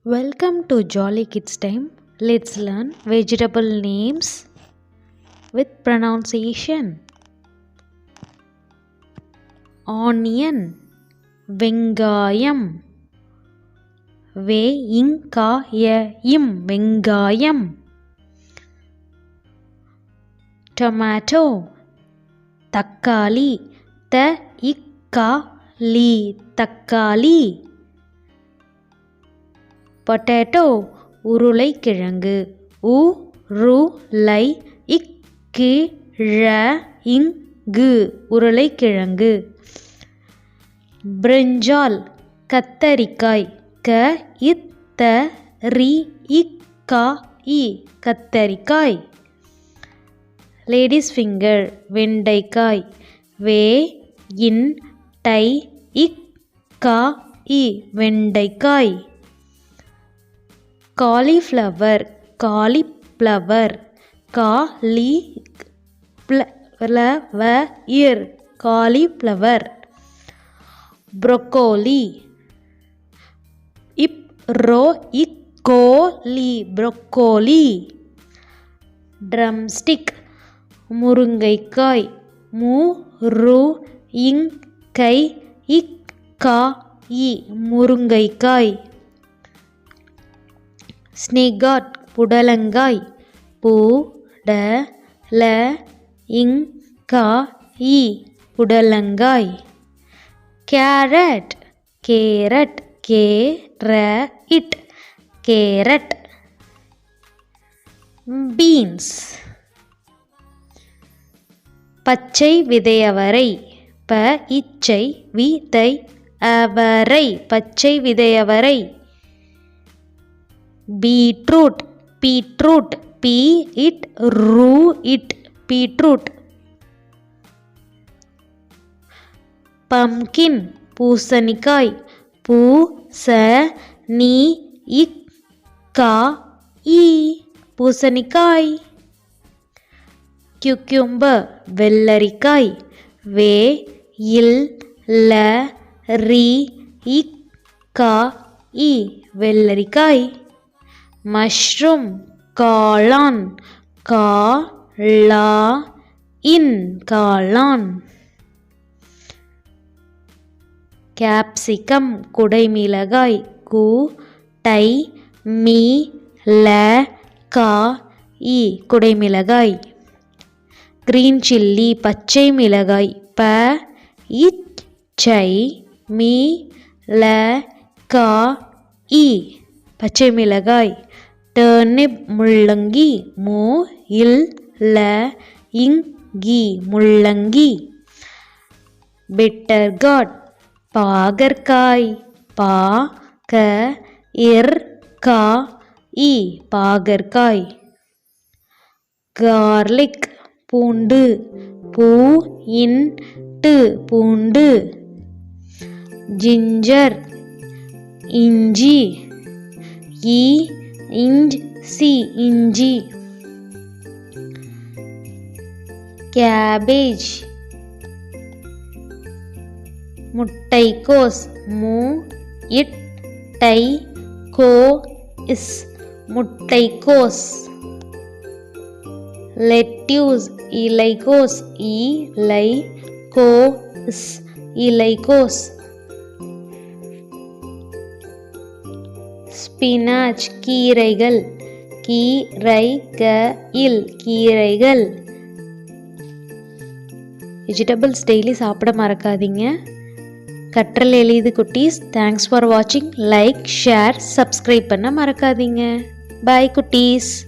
Welcome to Jolly Kids Time. Let's learn vegetable names with pronunciation. Onion, வெங்காயம், வேயிங்காயம், வெங்காயம். Tomato, தக்காளி, தக்காளி, தக்காளி. Potato, உருளைக்கிழங்கு, உருளைக்கிழங்கு, உருளைக்கிழங்கு. Brinjal, கத்தரிக்காய், கத்தரிக்காய். Lady's finger, வெண்டைக்காய், வெண்டைக்காய். Cauliflower, cauliflower, cauliflower. Broccoli, broccoli. Drumstick, முருங்கைக்காய், முருங்கைக்காய். Snaggot, புடலங்காய், புடலங்காய். Carrot, carrot. Beans, பச்சை விதையவரை, பச்சை விதையவரை. Beetroot, beetroot. Pumpkin, பூசணிக்காய், பூசணிக்காய். Cucumber, வெள்ளரிக்காய், வெள்ளரிக்காய். Mushroom, காளான், காளான். Capsicum, குடைமிளகாய், குடைமிளகாய். Green chilli, பச்சை மிளகாய், பச்சை மிளகாய். Turnip, முள்ளங்கி, முள்ளங்கி. Bitter gourd, பாகற்காய், பாகற்காய். Garlic, பூண்டு, பூண்டு. Ginger, இஞ்சி, இஞ்சி. Cabbage, முட்டைக்கோஸ், முட்டைக்கோஸ். Lettuce, இலைக்கோஸ், இலைக்கோஸ். Spinach, கீரைகள், கீரைகள். வெஜிடபிள்ஸ் டெய்லி சாப்பிட மறக்காதீங்க. கற்றல் எளிது குட்டீஸ். தேங்க்ஸ் ஃபார் வாட்சிங். லைக், ஷேர், சப்ஸ்கிரைப் பண்ண மறக்காதீங்க. பாய் குட்டீஸ்.